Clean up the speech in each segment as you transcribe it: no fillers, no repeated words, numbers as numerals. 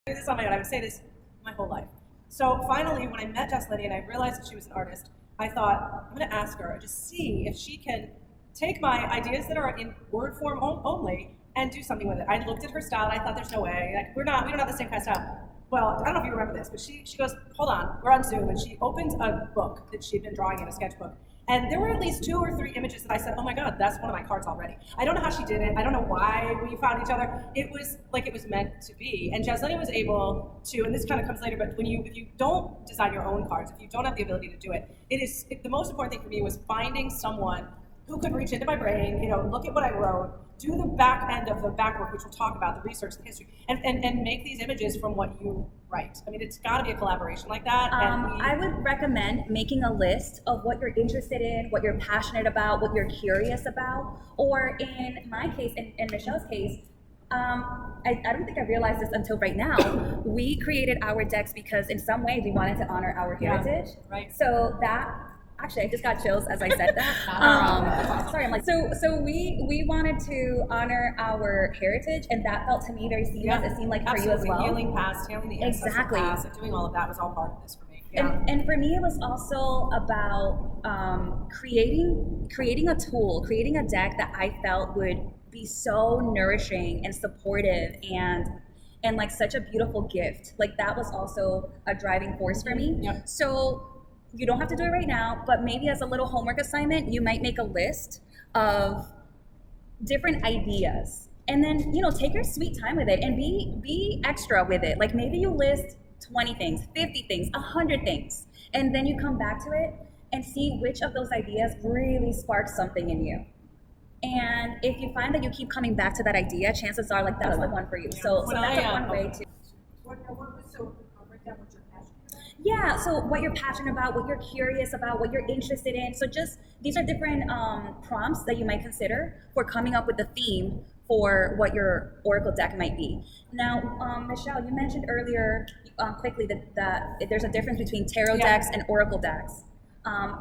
do this on my own. I would say this my whole life. So finally, when I met Jasleni and I realized that she was an artist, I thought, I'm going to ask her, just see if she can take my ideas that are in word form only and do something with it. I looked at her style and I thought, there's no way. Like, we don't have the same kind of style. Well, I don't know if you remember this, but she goes, hold on, we're on Zoom, and she opens a book that she'd been drawing in, a sketchbook. And there were at least 2 or 3 images that I said, oh my God, that's one of my cards already. I don't know how she did it. I don't know why we found each other. It was like it was meant to be. And Jasleni was able to, and this kind of comes later, but if you don't design your own cards, if you don't have the ability to do it, the most important thing for me was finding someone who could reach into my brain, look at what I wrote, do the back end of the back work, which we'll talk about, the research, the history, and make these images from what you write. I mean, it's got to be a collaboration like that. I would recommend making a list of what you're interested in, what you're passionate about, what you're curious about, or in my case, in Michelle's case, I don't think I realized this until right now. We created our decks because in some way we wanted to honor our heritage. Yeah, right. So that, actually, I just got chills as I said that. Sorry, I'm like, so we wanted to honor our heritage, and that felt to me very seamless. Yeah, it seemed like absolutely. For you as well. Healing past, healing the ancestral past, and doing all of that was all part of this for me. Yeah. And for me, it was also about creating a tool, creating a deck that I felt would be so nourishing and supportive and like such a beautiful gift. Like that was also a driving force for me. Yep. So you don't have to do it right now, but maybe as a little homework assignment, you might make a list of different ideas. And then, take your sweet time with it and be extra with it. Like maybe you list 20 things, 50 things, 100 things. And then you come back to it and see which of those ideas really sparks something in you. And if you find that you keep coming back to that idea, chances are like that's the one for you. Yeah. So that's one way to. Yeah, so what you're passionate about, what you're curious about, what you're interested in. So just, these are different prompts that you might consider for coming up with a theme for what your Oracle deck might be. Now, Michelle, you mentioned earlier quickly that there's a difference between tarot decks and Oracle decks.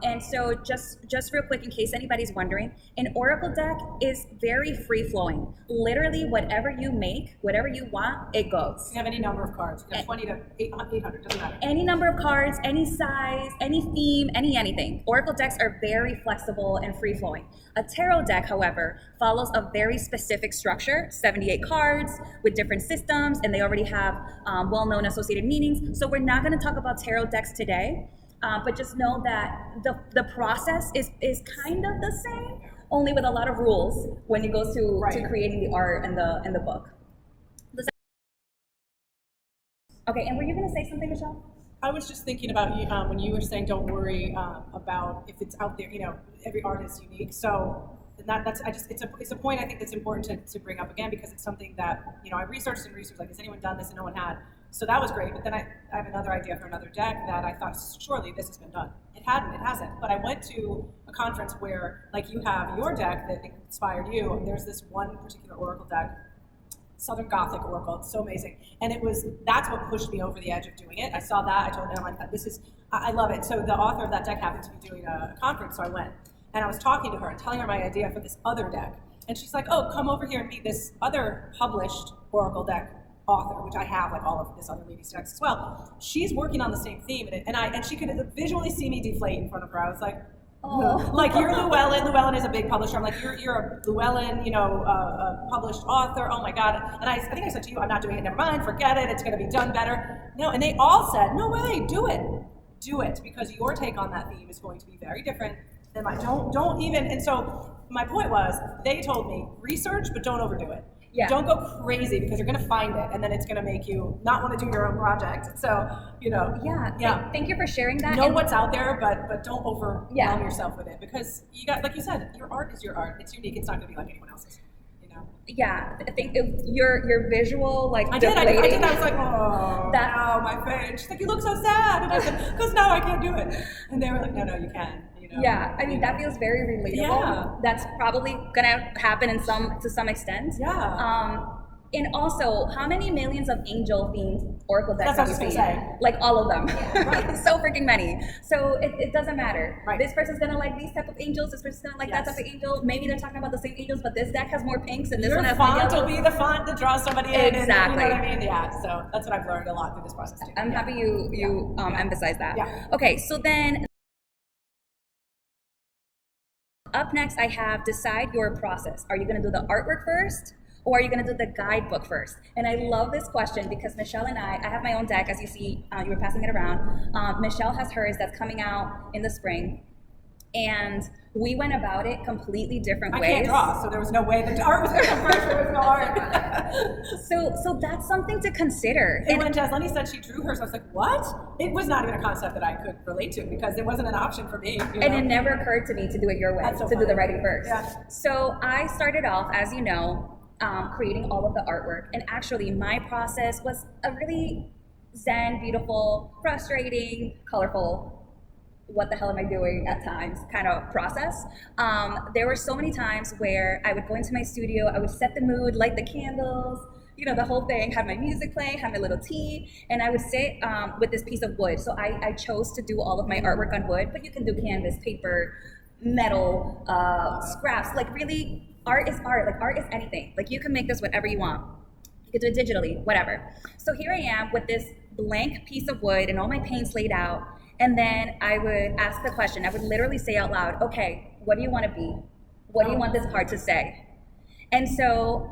And so just real quick, in case anybody's wondering, an Oracle deck is very free-flowing. Literally, whatever you make, whatever you want, it goes. You have any number of cards. You have 20 to 800, doesn't matter. Any number of cards, any size, any theme, anything. Oracle decks are very flexible and free-flowing. A tarot deck, however, follows a very specific structure, 78 cards with different systems, and they already have well-known associated meanings. So we're not going to talk about tarot decks today. But just know that the process is kind of the same, only with a lot of rules when it goes to creating the art and the book. Okay, and were you going to say something, Michelle? I was just thinking about you when you were saying don't worry about if it's out there. Every art is unique. So it's a point I think that's important to bring up again, because it's something that I researched like, has anyone done this, and no one had. So that was great, but then I have another idea for another deck that I thought, surely this has been done. It hasn't. But I went to a conference where, like, you have your deck that inspired you. There's this one particular Oracle deck, Southern Gothic Oracle. It's so amazing. And that's what pushed me over the edge of doing it. I saw that, I told them, I love it. So the author of that deck happened to be doing a conference, so I went. And I was talking to her and telling her my idea for this other deck. And she's like, oh, come over here and meet this other published Oracle deck author, which I have, like all of this other lady's decks as well. She's working on the same theme, and she could visually see me deflate in front of her. I was like, oh. Like, you're Llewellyn. Llewellyn is a big publisher. I'm like, you're a Llewellyn, a published author. Oh my God. And I think I said to you, I'm not doing it. Never mind. Forget it. It's going to be done better. No, and they all said, no way, do it, because your take on that theme is going to be very different than mine. Don't even. And so my point was, they told me research, but don't overdo it. Yeah. Don't go crazy, because you're going to find it, and then it's going to make you not want to do your own project. So, Yeah. Thank you for sharing that. Know what's out there, but don't overwhelm yourself with it, because you got, like you said, your art is your art. It's unique. It's not going to be like anyone else's. Yeah, I think your visual, like, I did. I was like, oh, no, my face. She's like, you look so sad. And I said, because now I can't do it. And they were like, no, you can. Yeah, I mean, that feels very relatable. Yeah. That's probably gonna happen to some extent. Yeah. And also, how many millions of angel themed oracle decks That's what have I you was seen? gonna say. Like all of them. Right. So freaking many. So it doesn't matter. Right. This person's gonna like these type of angels. This person's gonna like that Yes. type of angel. Maybe they're talking about the same angels, but this deck has more pinks and this Your one has more font will yellows. be the font to draw somebody in. Exactly. And, you know what I mean? Yeah. So that's what I've learned a lot through this process too. I'm happy you emphasize that. Yeah. Okay, so then up next I have decide your process. Are you gonna do the artwork first? Or are you going to do the guidebook first? And I love this question because Michelle and I have my own deck, as you see, you were passing it around. Michelle has hers that's coming out in the spring. And we went about it completely different ways. I can't draw, so there was no way the art was going to come first. There was no art. So that's something to consider. And when Jasleni said she drew hers, I was like, what? It was not even a concept that I could relate to because it wasn't an option for me. You know? And it never occurred to me to do it your way, So to do the funny. writing first. Yeah. So I started off, as you know, creating all of the artwork. And actually, my process was a really zen, beautiful, frustrating, colorful, what the hell am I doing at times kind of process. There were so many times where I would go into my studio, I would set the mood, light the candles, you know, the whole thing, had my music playing, had my little tea, and I would sit with this piece of wood. So I chose to do all of my artwork on wood, but you can do canvas, paper, metal, scraps, like really, art is art. Like art is anything. Like you can make this whatever you want. You can do it digitally, whatever. So here I am with this blank piece of wood and all my paints laid out. And then I would ask the question. I would literally say out loud, okay, what do you want to be? What do you want this card to say? And so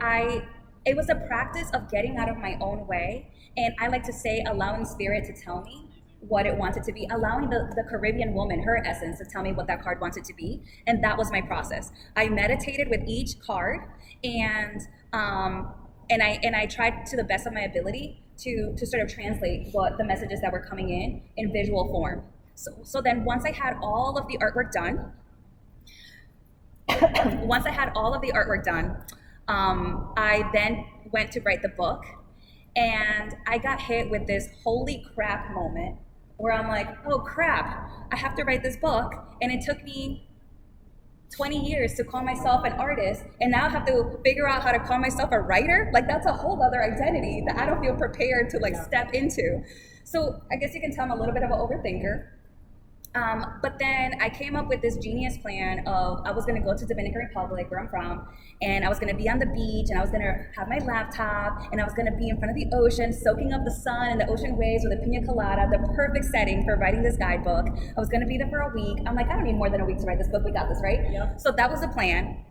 it was a practice of getting out of my own way. And I like to say, allowing spirit to tell me what it wanted to be, allowing the Caribbean woman, her essence, to tell me what that card wanted to be. And that was my process. I meditated with each card and I tried to the best of my ability to sort of translate what the messages that were coming in visual form. So then once I had all of the artwork done, I then went to write the book, and I got hit with this holy crap moment where I'm like, oh crap, I have to write this book. And it took me 20 years to call myself an artist, and now I have to figure out how to call myself a writer. Like that's a whole other identity that I don't feel prepared to step into. So I guess you can tell I'm a little bit of an overthinker. But then I came up with this genius plan of I was going to go to Dominican Republic, where I'm from, and I was going to be on the beach, and I was going to have my laptop, and I was going to be in front of the ocean, soaking up the sun and the ocean waves with a pina colada, the perfect setting for writing this guidebook. I was going to be there for a week. I'm like, I don't need more than a week to write this book. We got this, right? Yep. So that was the plan.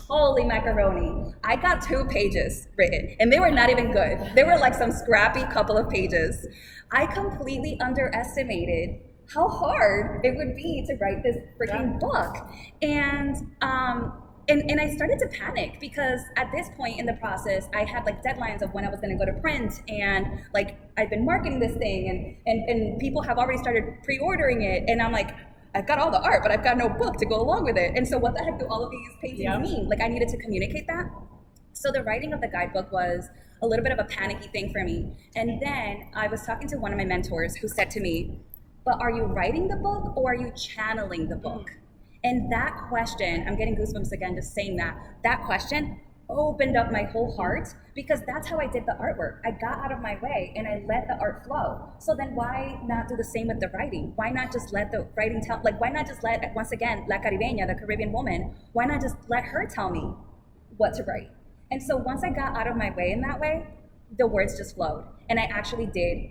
Holy macaroni. I got 2 pages written, and they were not even good. They were like some scrappy couple of pages. I completely underestimated how hard it would be to write this freaking book. And I started to panic because at this point in the process, I had deadlines of when I was going to go to print, and I've been marketing this thing, and people have already started pre-ordering it, and I'm like, I've got all the art, but I've got no book to go along with it. And so what the heck do all of these paintings mean? I needed to communicate that. So the writing of the guidebook was a little bit of a panicky thing for me. And then I was talking to one of my mentors who said to me, but are you writing the book or are you channeling the book? And that question, I'm getting goosebumps again just saying that question opened up my whole heart, because that's how I did the artwork. I got out of my way and I let the art flow. So then why not do the same with the writing? Why not just let the writing tell, why not just let, once again, La Caribeña, the Caribbean woman, why not just let her tell me what to write? And so once I got out of my way in that way, the words just flowed. And I actually did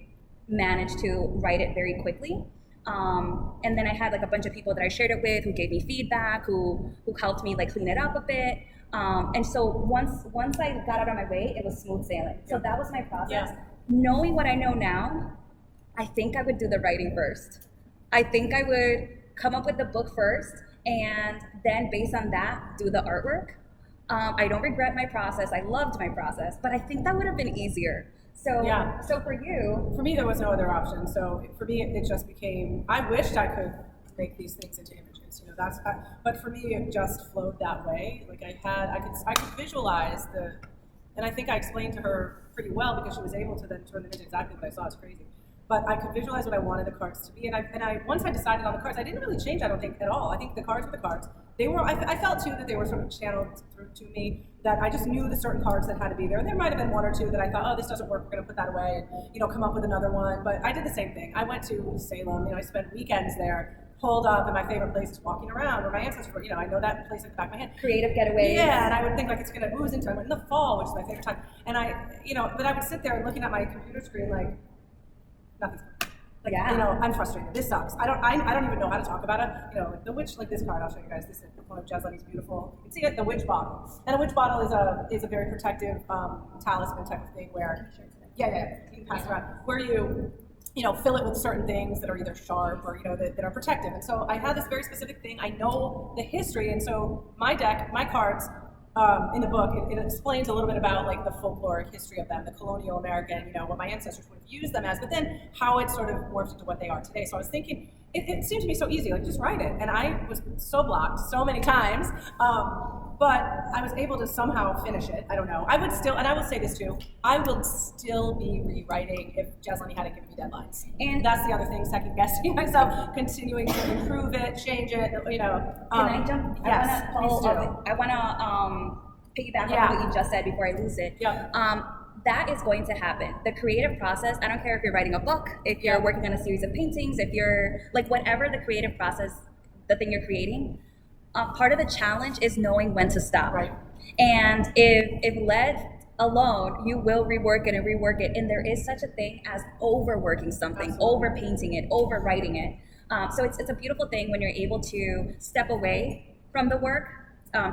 manage to write it very quickly. And then I had a bunch of people that I shared it with who gave me feedback, who helped me clean it up a bit. And so once I got out of my way, it was smooth sailing. So that was my process. Yeah. Knowing what I know now, I think I would do the writing first. I think I would come up with the book first, and then based on that, do the artwork. I don't regret my process. I loved my process, but I think that would have been easier. So, yeah. So for you? For me, there was no other option. So for me, it just became, I wished I could make these things into images, but for me, it just flowed that way. I could visualize and I think I explained to her pretty well, because she was able to then turn them into exactly what I saw. It's crazy. But I could visualize what I wanted the cards to be. And I once I decided on the cards, I didn't really change, I don't think, at all. I think the cards were the cards. I felt too that they were sort of channeled through to me, that I just knew the certain cards that had to be there. And there might have been one or two that I thought, oh, this doesn't work, we're gonna put that away and, come up with another one. But I did the same thing. I went to Salem, I spent weekends there, holed up, and my favorite place is walking around where my ancestors were. I know that place like the back of my hand. Creative getaways. Yeah, and I would think like it's gonna ooze into. I went in the fall, which is my favorite time. And but I would sit there looking at my computer screen like nothing's like, I'm frustrated. This sucks. I don't even know how to talk about it. Like the witch, like this card, I'll show you guys. This is one of Jasleni's beautiful. You can see it, the witch bottle. And a witch bottle is a very protective talisman type of thing where, you can pass it around, where you fill it with certain things that are either sharp or, that are protective. And so I had this very specific thing. I know the history. And so my deck, my cards, in the book, it explains a little bit about like the folkloric history of them, the colonial American, what my ancestors would have used them as, but then how it sort of morphed into what they are today. So I was thinking, it seemed to me so easy, like just write it. And I was so blocked so many times, but I was able to somehow finish it. I don't know. I would still, and I will say this too, I will still be rewriting if Jasleni hadn't given me deadlines. And that's the other thing, second guessing myself, continuing to improve it, change it, Can I jump? Yes, I want to piggyback on what you just said before I lose it. Yeah. That is going to happen. The creative process, I don't care if you're writing a book, if you're working on a series of paintings, if you're, like whatever the creative process, the thing you're creating, part of the challenge is knowing when to stop. Right. And if let alone, you will rework it and rework it. And there is such a thing as overworking something, overpainting it, overwriting it. So it's a beautiful thing when you're able to step away from the work,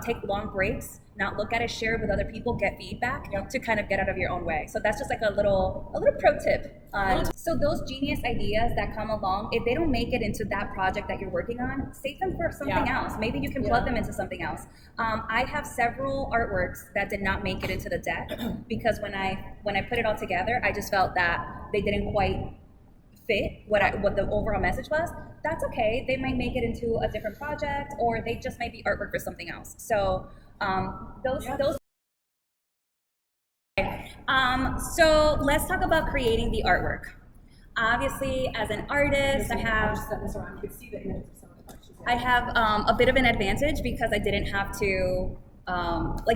take long breaks, not look at it, share it with other people, get feedback to kind of get out of your own way. So that's just like a little pro tip. So those genius ideas that come along, if they don't make it into that project that you're working on, save them for something else. Maybe you can plug them into something else. I have several artworks that did not make it into the deck because when I put it all together, I just felt that they didn't quite fit what the overall message was. That's okay. They might make it into a different project, or they just might be artwork for something else. So those. So let's talk about creating the artwork. Obviously, as an artist, I have a bit of an advantage because I didn't have to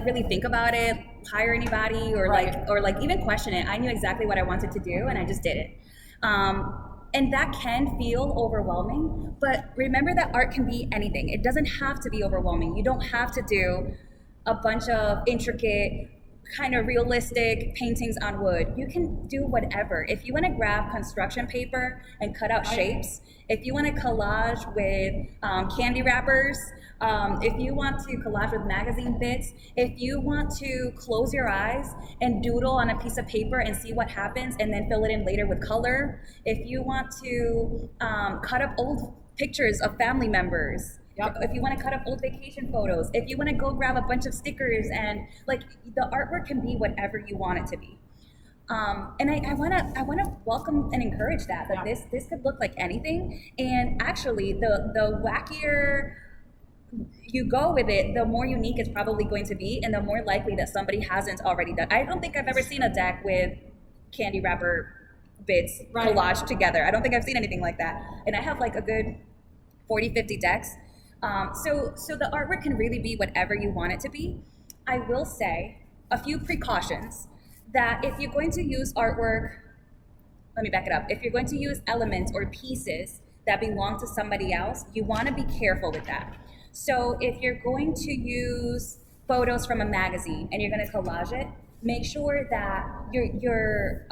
really think about it, hire anybody, or like even question it. I knew exactly what I wanted to do, and I just did it. And that can feel overwhelming, but remember that art can be anything. It doesn't have to be overwhelming. You don't have to do a bunch of intricate, kind of realistic paintings on wood. You can do whatever. If you want to grab construction paper and cut out shapes, if you want to collage with candy wrappers, if you want to collage with magazine bits, if you want to close your eyes and doodle on a piece of paper and see what happens and then fill it in later with color, if you want to cut up old pictures of family members, if you want to cut up old vacation photos, if you want to go grab a bunch of stickers, and like the artwork can be whatever you want it to be. And I want to welcome and encourage that this could look like anything. And actually, the wackier you go with it, the more unique it's probably going to be, and the more likely that somebody hasn't already done. I don't think I've ever seen a deck with candy wrapper bits collaged together. I don't think I've seen anything like that. And I have like a good 40, 50 decks. So the artwork can really be whatever you want it to be. I will say a few precautions that if you're going to use artwork, let me back it up. If you're going to use elements or pieces that belong to somebody else, you want to be careful with that. So if you're going to use photos from a magazine and you're going to collage it, make sure that you're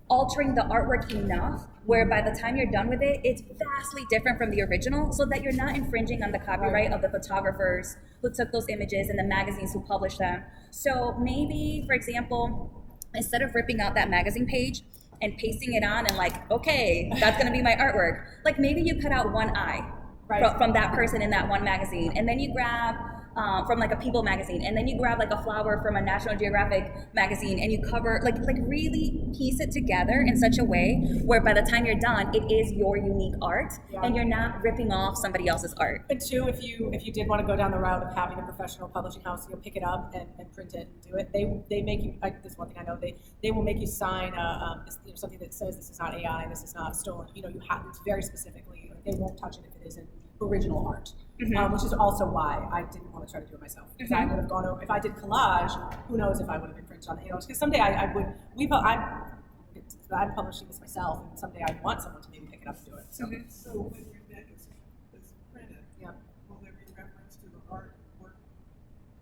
altering the artwork enough where by the time you're done with it, it's vastly different from the original, so that you're not infringing on the copyright of the photographers who took those images and the magazines who published them. So maybe, for example, instead of ripping out that magazine page and pasting it on and like, okay, that's gonna be my artwork, like maybe you cut out one eye from that person in that one magazine, and then you grab from like a People magazine, and then you grab like a flower from a National Geographic magazine, and you cover like really piece it together in such a way where by the time you're done, it is your unique art, and you're not ripping off somebody else's art. And two, if you did want to go down the route of having a professional publishing house, you'll pick it up and print it and do it. They make you. This is one thing I know. They will make you sign something that says this is not AI, this is not stolen. You have it's very specifically. They won't touch it if it isn't original art. which is also why I didn't want to try to do it myself. Because I would have gone over, if I did collage, who knows if I would have infringed on it. Because someday I would, I'm publishing this myself, and someday I want someone to maybe pick it up and do it. So, So when your deck is printed, yeah. will there be reference to the artwork?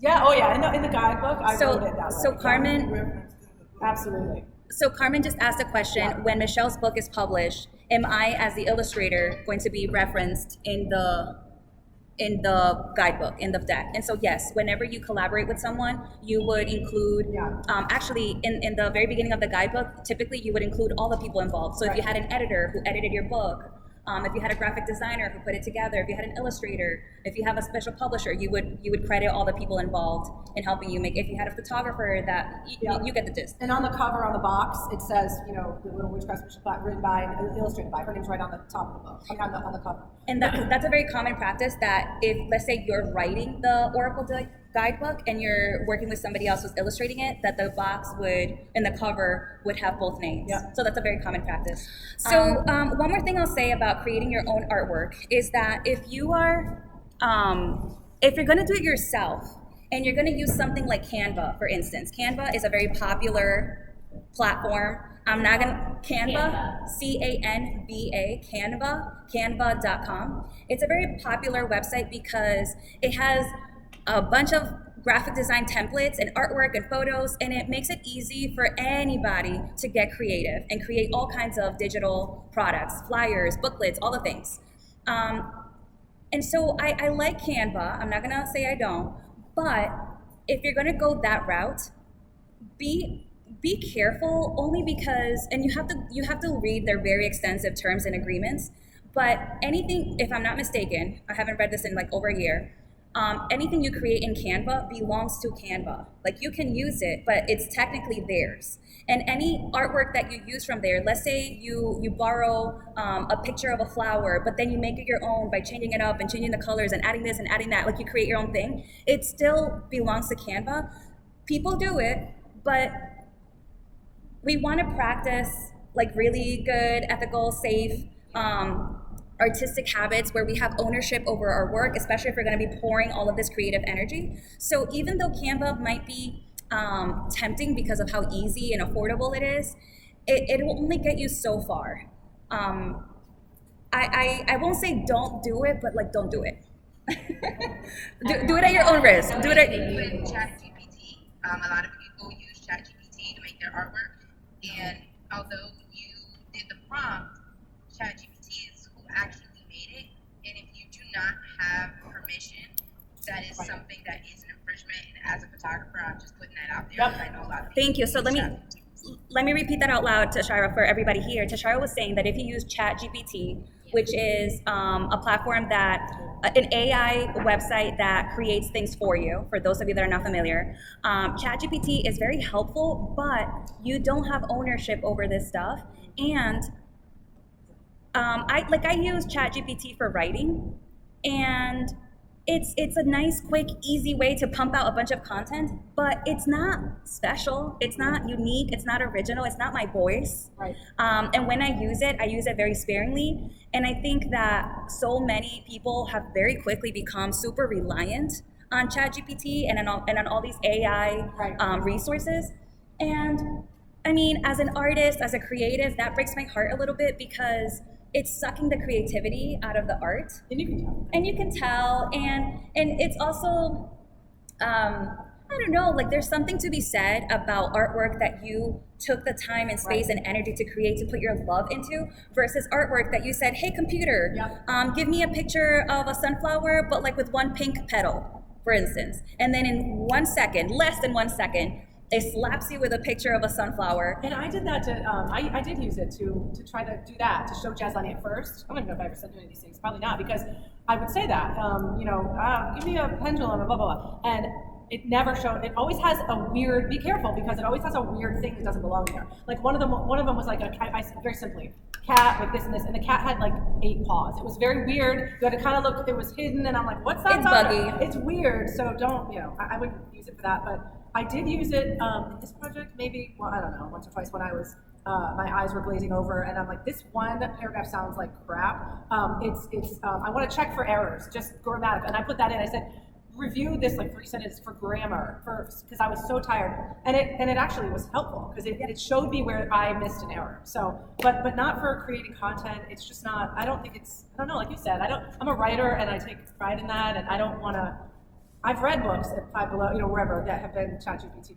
Yeah, oh yeah, in the guidebook, I wrote it that way. So Carmen, Reference to the book? Absolutely. So Carmen just asked a question. When Michelle's book is published, am I, as the illustrator, going to be referenced in the guidebook, in the deck? And so yes, whenever you collaborate with someone, you would include, actually in the very beginning of the guidebook, typically you would include all the people involved. So if you had an editor who edited your book, if you had a graphic designer who put it together, if you had an illustrator, if you have a special publisher, you would credit all the people involved in helping you make. If you had a photographer, that you get the gist. And on the cover, on the box, it says, the little Witchcrafts written by and illustrated by. Her name's right on the top of the book. I mean, on the cover. And that's a very common practice, that if, let's say, you're writing the Oracle guidebook and you're working with somebody else who's illustrating it, that the box would, and the cover would have both names. Yeah. So that's a very common practice. So one more thing I'll say about creating your own artwork is that if you are, if you're gonna do it yourself and you're gonna use something like Canva, for instance. Canva is a very popular platform. I'm not gonna, Canva, C-A-N-V-A, Canva.com. It's a very popular website because it has a bunch of graphic design templates and artwork and photos, and it makes it easy for anybody to get creative and create all kinds of digital products, flyers, booklets, all the things. And so I like Canva. I'm not gonna say I don't, but if you're gonna go that route, be careful, only because, and you have to read their very extensive terms and agreements. But anything, if I'm not mistaken, I haven't read this in like over a year. Anything you create in Canva belongs to Canva. Like, you can use it, but it's technically theirs. And any artwork that you use from there, let's say you borrow a picture of a flower, but then you make it your own by changing it up and changing the colors and adding this and adding that, like you create your own thing, it still belongs to Canva. People do it, but we want to practice like really good, ethical, safe, artistic habits where we have ownership over our work, especially if we're going to be pouring all of this creative energy. So even though Canva might be tempting because of how easy and affordable it is, it will only get you so far. I won't say don't do it, but like, don't do it. do it at your own risk. Do it at with ChatGPT. A lot of people use ChatGPT to make their artwork, and although you did the prompt, ChatGPT is who actually made it, and if you do not have permission, that is something that is an infringement. And as a photographer, I'm just putting that out there. Because I know a lot of people. Thank you. So let me repeat that out loud, Tashira, for everybody here. Tashira was saying that if you use ChatGPT, which is a platform that, an AI website that creates things for you, for those of you that are not familiar, ChatGPT is very helpful, but you don't have ownership over this stuff. And I use ChatGPT for writing, and it's a nice, quick, easy way to pump out a bunch of content, but it's not special, it's not unique, it's not original, it's not my voice. Right. And when I use it very sparingly. And I think that so many people have very quickly become super reliant on ChatGPT and on all these AI resources. And I mean, as an artist, as a creative, that breaks my heart a little bit, because it's sucking the creativity out of the art. And you can tell. And it's also, I don't know, like, there's something to be said about artwork that you took the time and space and energy to create, to put your love into, versus artwork that you said, hey, computer, give me a picture of a sunflower, but like with one pink petal, for instance. And then in 1 second, less than 1 second, it slaps you with a picture of a sunflower. And I did that to, I did use it to try to do that, to show Jasleni at first. I don't know if I ever said any of these things, probably not, because I would say that, give me a pendulum, blah, blah, blah. And it never showed, it always has a weird, be careful, because it always has a weird thing that doesn't belong there. Like one of them was like, I said very simply, cat with this and this, and the cat had like 8 paws. It was very weird. You had to kind of look, it was hidden, and I'm like, what's that? It's buggy. It's weird, so don't, I wouldn't use it for that, but I did use it in this project, maybe, well, I don't know, once or twice when I was my eyes were glazing over, and I'm like, this one paragraph sounds like crap. I want to check for errors, just grammatical. And I put that in. I said, review this like 3 sentences for grammar first, because I was so tired. And it actually was helpful, because it showed me where I missed an error. So, but not for creating content. It's just not, I don't know, like you said, I'm a writer, and I take pride in that, and I don't want to, I've read books at Five Below, wherever, that have been ChatGPT,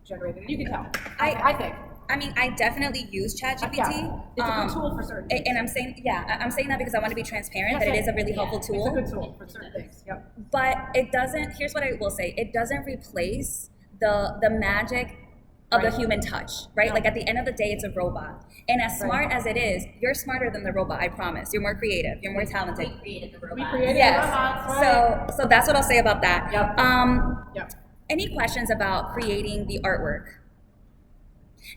generated. And you can tell, I think. I mean, I definitely use ChatGPT. Yeah, it's a good tool for certain things. And I'm saying that because I want to be transparent, that it is a really helpful tool. It's a good tool for certain things, yep. But it doesn't, here's what I will say, it doesn't replace the magic of the human touch, right? No. Like at the end of the day, it's a robot. And as smart as it is, you're smarter than the robot, I promise. You're more creative, you're more talented. We created the robot. We created yes. robots, right? So that's what I'll say about that. Yep. Yep. Any questions about creating the artwork?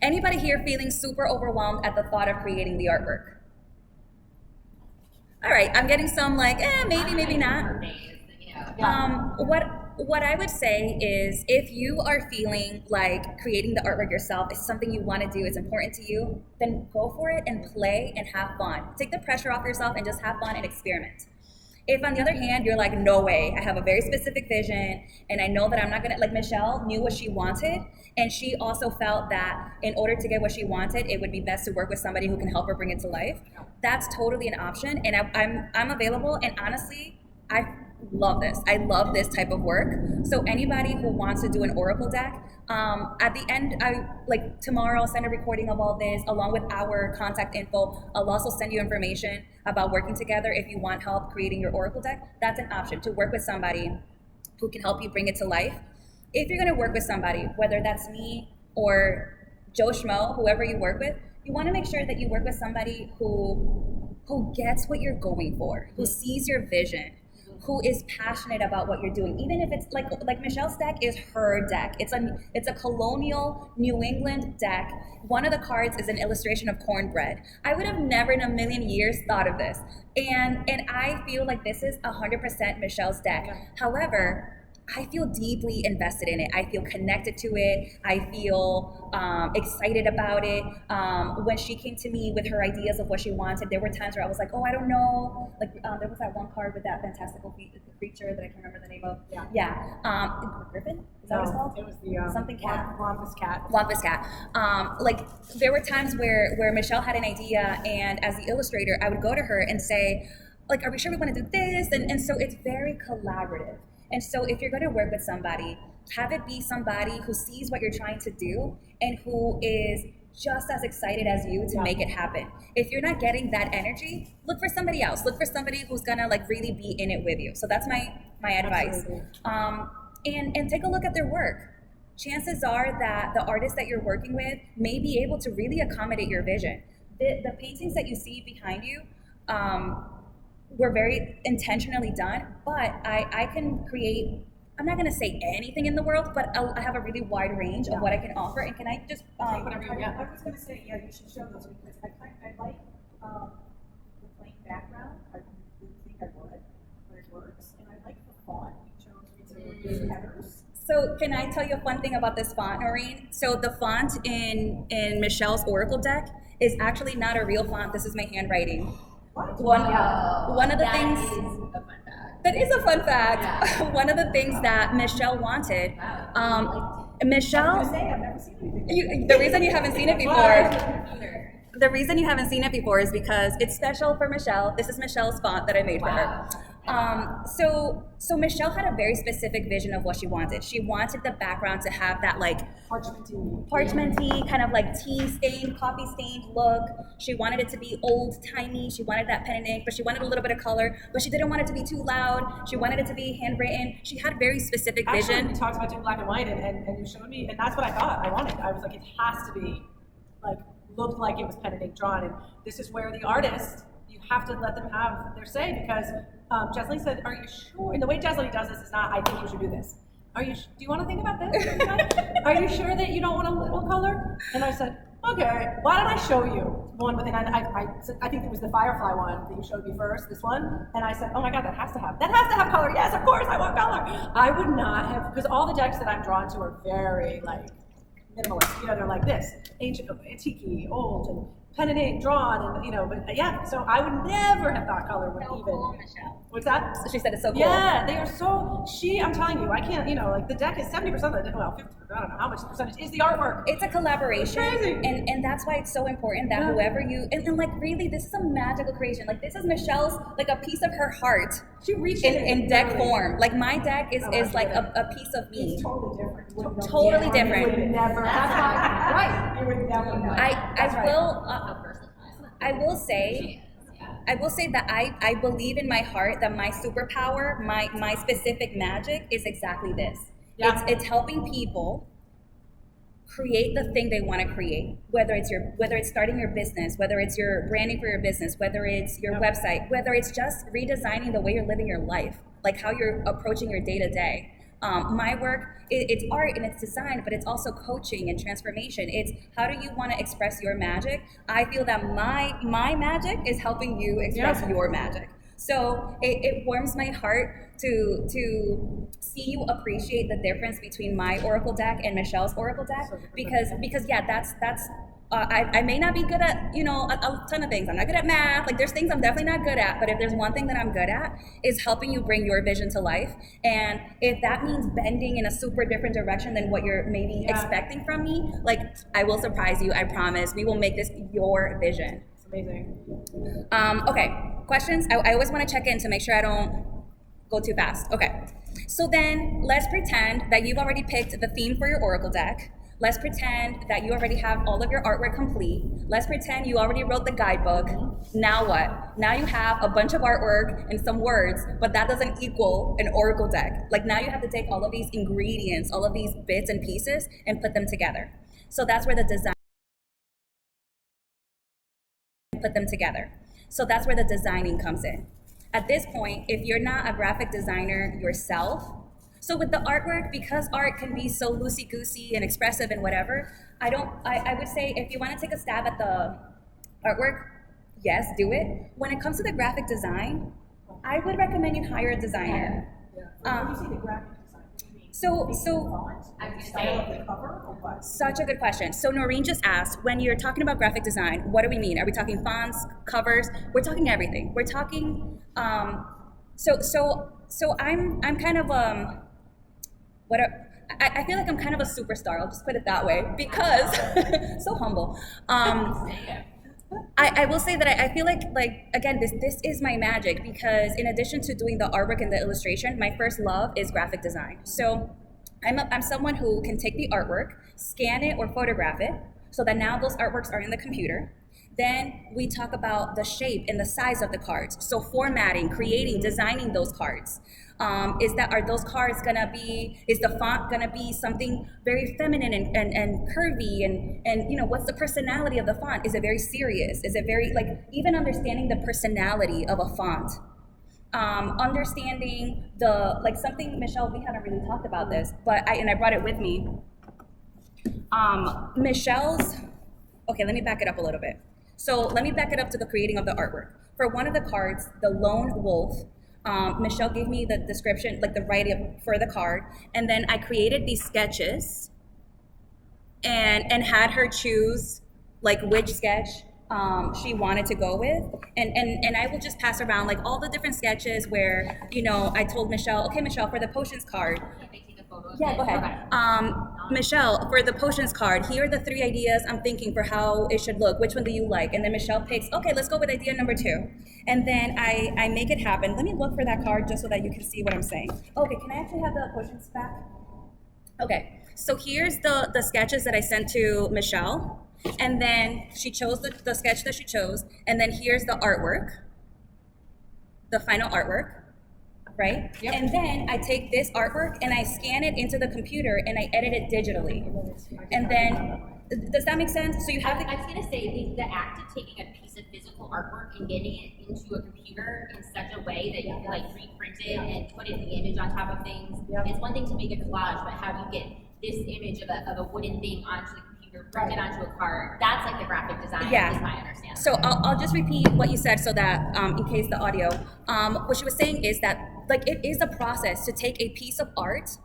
Anybody here feeling super overwhelmed at the thought of creating the artwork? All right, I'm getting some like, maybe not. What I would say is, if you are feeling like creating the artwork yourself is something you want to do, it's important to you, then go for it and play and have fun. Take the pressure off yourself and just have fun and experiment. If on the other hand, you're like, no way, I have a very specific vision, and I know that I'm not gonna, like Michelle knew what she wanted, and she also felt that in order to get what she wanted, it would be best to work with somebody who can help her bring it to life. That's totally an option, and I'm available, and honestly, I love this. I love this type of work. So anybody who wants to do an Oracle deck, at the end, tomorrow I'll send a recording of all this along with our contact info. I'll also send you information about working together if you want help creating your Oracle deck. That's an option, to work with somebody who can help you bring it to life. If you're gonna work with somebody, whether that's me or Joe Schmo, whoever you work with, you wanna make sure that you work with somebody who gets what you're going for, who sees your vision, who is passionate about what you're doing. Even if it's like Michelle's deck is her deck. It's a colonial New England deck. One of the cards is an illustration of cornbread. I would have never in a million years thought of this. And I feel like this is 100% Michelle's deck. However, I feel deeply invested in it. I feel connected to it. I feel excited about it. When she came to me with her ideas of what she wanted, there were times where I was like, I don't know. Like there was that one card with that fantastical creature that I can't remember the name of. Griffin? Is that what it's called? It was the something cat. Wampus cat. Wampus cat. There were times where Michelle had an idea, and as the illustrator, I would go to her and say, are we sure we want to do this? And so it's very collaborative. And so if you're going to work with somebody, have it be somebody who sees what you're trying to do and who is just as excited as you to make it happen. If you're not getting that energy, look for somebody else. Look for somebody who's going to really be in it with you. So that's my advice. And take a look at their work. Chances are that the artist that you're working with may be able to really accommodate your vision. The paintings that you see behind you, were very intentionally done, but I can create, I'm not going to say anything in the world, but I have a really wide range of what I can offer. And can I just whatever you want? I was going to say, you should show those, because I like the plain background. I really think I would, but it works. And I like the font you chose with headers. So can I tell you a fun thing about this font, Noreen? So the font in Michelle's Oracle deck is actually not a real font. This is my handwriting. One of the things that is a fun fact. Yeah. One of the things that Michelle wanted. Michelle, I've never seen anything. The reason you haven't seen it before. The reason you haven't seen it before is because it's special for Michelle. This is Michelle's font that I made for her. So Michelle had a very specific vision of what she wanted. She wanted the background to have that parchmenty kind of tea stained, coffee stained look. She wanted it to be old timey. She wanted that pen and ink, but she wanted a little bit of color, but she didn't want it to be too loud. She wanted it to be handwritten. She had very specific vision. Actually, we talked about doing black and white, and you showed me, and that's what I thought I wanted. I was like, it has to be looked like it was pen and ink drawn, and this is where the artist, you have to let them have their say, because Jasleni said, are you sure? And the way Jasleni does this is not, I think you should do this. Do you want to think about this? Are you sure that you don't want a little color? And I said, okay, why don't I show you one? And I think it was the Firefly one that you showed me first, this one. And I said, oh my God, that has to have color. Yes, of course, I want color. I would not have, because all the decks that I'm drawn to are very minimalist. You know, they're like this, ancient, antique, old, and pen and ink, drawn, and you know. But yeah, so I would never have thought color would So even. cool, Michelle. What's that? So she said it's so cool. Yeah, they are so. I'm telling you, I can't. You know, like the deck is 70% of the. Well, 50%. I don't know how much percentage is the artwork. It's a collaboration, It's crazy. and that's why it's so important that whoever you and like really, this is a magical creation. Like this is Michelle's, like a piece of her heart She reached in deck form. Like my deck is like a piece of me. It's totally different. You wouldn't know Totally the different. You would never. That's why. Right. You would never know. I will say that I believe in my heart that my superpower, my specific magic is exactly this. Yeah. It's helping people create the thing they want to create, whether it's starting your business, whether it's your branding for your business, whether it's your website, whether it's just redesigning the way you're living your life, like how you're approaching your day to day. My work, it's art and it's design, but it's also coaching and transformation. It's how do you want to express your magic? I feel that my magic is helping you express your magic. So it warms my heart to see you appreciate the difference between my Oracle deck and Michelle's Oracle deck, because yeah, that's I may not be good at, you know, a ton of things. I'm not good at math. Like there's things I'm definitely not good at, but if there's one thing that I'm good at is helping you bring your vision to life. And if that means bending in a super different direction than what you're maybe expecting from me, like I will surprise you. I promise. We will make this your vision. It's amazing. Okay, questions? I always want to check in to make sure I don't go too fast. Okay, so then let's pretend that you've already picked the theme for your Oracle deck. Let's pretend that you already have all of your artwork complete. Let's pretend you already wrote the guidebook. Now what? Now you have a bunch of artwork and some words, but that doesn't equal an Oracle deck. Like now you have to take all of these ingredients, all of these bits and pieces, and put them together. So that's where the designing comes in. At this point, if you're not a graphic designer yourself, so with the artwork, because art can be so loosey-goosey and expressive and whatever, I would say if you want to take a stab at the artwork, yes, do it. When it comes to the graphic design, I would recommend you hire a designer. When you say the graphic design, what do you mean? So font, style of the cover, or what? such a good question. So Noreen just asked, when you're talking about graphic design, what do we mean? Are we talking fonts, covers? We're talking everything. We're talking, so I'm kind of, I feel like I'm kind of a superstar. I'll just put it that way because so humble. I will say that I feel like again, this is my magic, because in addition to doing the artwork and the illustration, my first love is graphic design. So I'm someone who can take the artwork, scan it or photograph it, so that now those artworks are in the computer. Then we talk about the shape and the size of the cards. So formatting, creating, designing those cards. Are those cards gonna be, is the font gonna be something very feminine and curvy and you know, what's the personality of the font? Is it very serious? Is it very, like, even understanding the personality of a font. Understanding something, Michelle, we haven't really talked about this, but I brought it with me. Michelle's, okay, let me back it up a little bit. So let me back it up to the creating of the artwork. For one of the cards, the lone wolf, Michelle gave me the description, like the writing for the card, and then I created these sketches and had her choose like which sketch she wanted to go with, and I will just pass around like all the different sketches where, you know, I told Michelle, okay, Michelle, for the potions card. Yeah, go ahead. Michelle, for the potions card, here are the 3 ideas I'm thinking for how it should look. Which one do you like? And then Michelle picks, okay, let's go with idea number 2. And then I make it happen. Let me look for that card just so that you can see what I'm saying. Okay, can I actually have the potions back? Okay, so here's the sketches that I sent to Michelle. And then she chose the sketch that she chose. And then here's the artwork, the final artwork. Right? Yep. And then I take this artwork and I scan it into the computer and I edit it digitally. And then, does that make sense? So you have I was gonna say the act of taking a piece of physical artwork and getting it into a computer in such a way that you can like reprint it and put it in the image on top of things. It's one thing to make a collage, but how do you get this image of a wooden thing onto the computer, print it onto a card? That's like the graphic design, is my understanding. So I'll just repeat what you said so that in case the audio, what she was saying is that like it is a process to take a piece of art,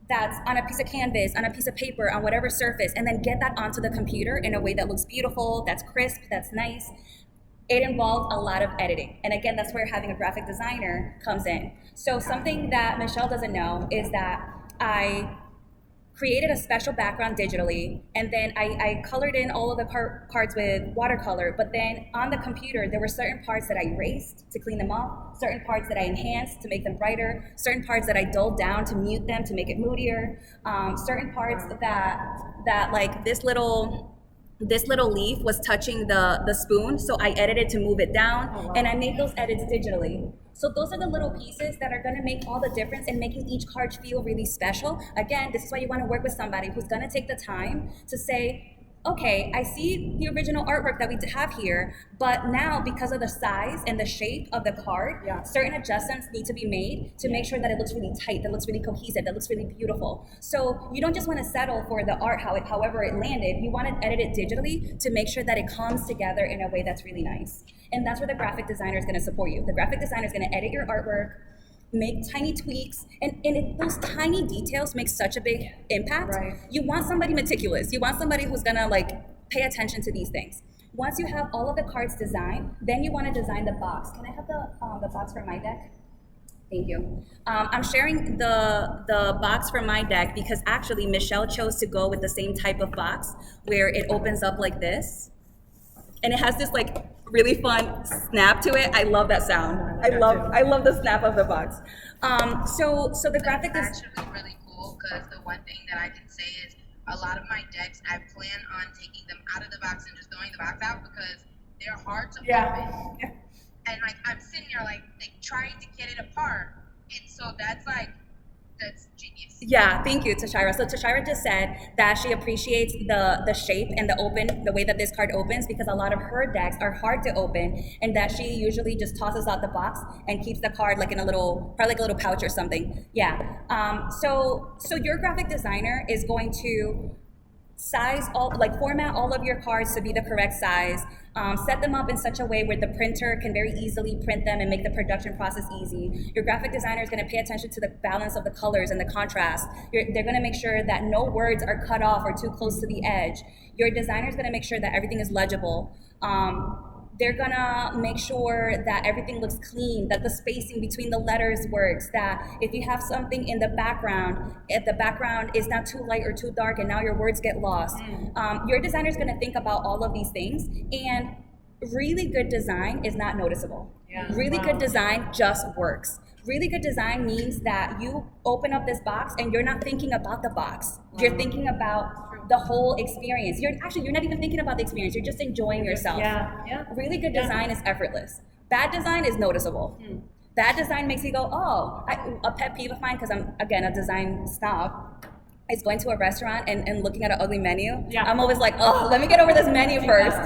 that's on a piece of canvas, on a piece of paper, on whatever surface, and then get that onto the computer in a way that looks beautiful, that's crisp, that's nice. It involved a lot of editing. And again, that's where having a graphic designer comes in. So something that Michelle doesn't know is that I created a special background digitally, and then I colored in all of the cards with watercolor, but then on the computer, there were certain parts that I erased to clean them up, certain parts that I enhanced to make them brighter, certain parts that I dulled down to mute them, to make it moodier, certain parts that like this little leaf was touching the spoon, so I edited to move it down, and I made those edits digitally. So those are the little pieces that are gonna make all the difference in making each card feel really special. Again, this is why you wanna work with somebody who's gonna take the time to say, okay, I see the original artwork that we have here, but now because of the size and the shape of the card, certain adjustments need to be made to make sure that it looks really tight, that looks really cohesive, that looks really beautiful. So you don't just want to settle for the art however it landed. You want to edit it digitally to make sure that it comes together in a way that's really nice. And that's where the graphic designer is going to support you. The graphic designer is going to edit your artwork, make tiny tweaks, and those tiny details make such a big impact. Right. You want somebody meticulous. You want somebody who's gonna like pay attention to these things. Once you have all of the cards designed, then you want to design the box. Can I have the box for my deck? Thank you. I'm sharing the box for my deck because actually Michelle chose to go with the same type of box where it opens up like this, and it has this like really fun snap to it. I love that sound. I love the snap of the box. So the graphic is actually really cool because the one thing that I can say is a lot of my decks, I plan on taking them out of the box and just throwing the box out because they're hard to open. And like I'm sitting there like trying to get it apart. And so that's genius. Yeah, thank you, Tashira. So Tashira just said that she appreciates the shape and the way that this card opens because a lot of her decks are hard to open, and that she usually just tosses out the box and keeps the card like in probably like a little pouch or something. Yeah. So your graphic designer is going to format all of your cards to be the correct size, set them up in such a way where the printer can very easily print them and make the production process easy. Your graphic designer is going to pay attention to the balance of the colors and the contrast. They're going to make sure that no words are cut off or too close to the edge. Your designer is going to make sure that everything is legible. They're gonna make sure that everything looks clean, that the spacing between the letters works, that if you have something in the background, if the background is not too light or too dark and now your words get lost. Your designer is gonna think about all of these things, and really good design is not noticeable. Really good design just works. Really good design means that you open up this box and you're not thinking about the box. You're thinking about the whole experience. You're not even thinking about the experience. You're just enjoying yourself. Really good design is effortless. Bad design is noticeable. Bad design makes you go, oh, a pet peeve of mine, because I'm, again, a design snob, is going to a restaurant and looking at an ugly menu. I'm always like, oh, let me get over this menu first.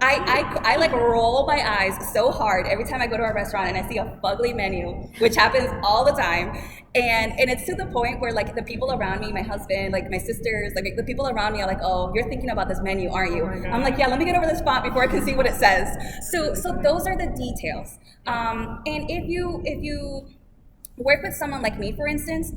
I like roll my eyes so hard every time I go to a restaurant and I see a fugly menu, which happens all the time. And it's to the point where like the people around me, my husband, like my sisters, like the people around me are like, oh, you're thinking about this menu, aren't you? I'm like, yeah, let me get over this font before I can see what it says. So those are the details. And if you work with someone like me, for instance,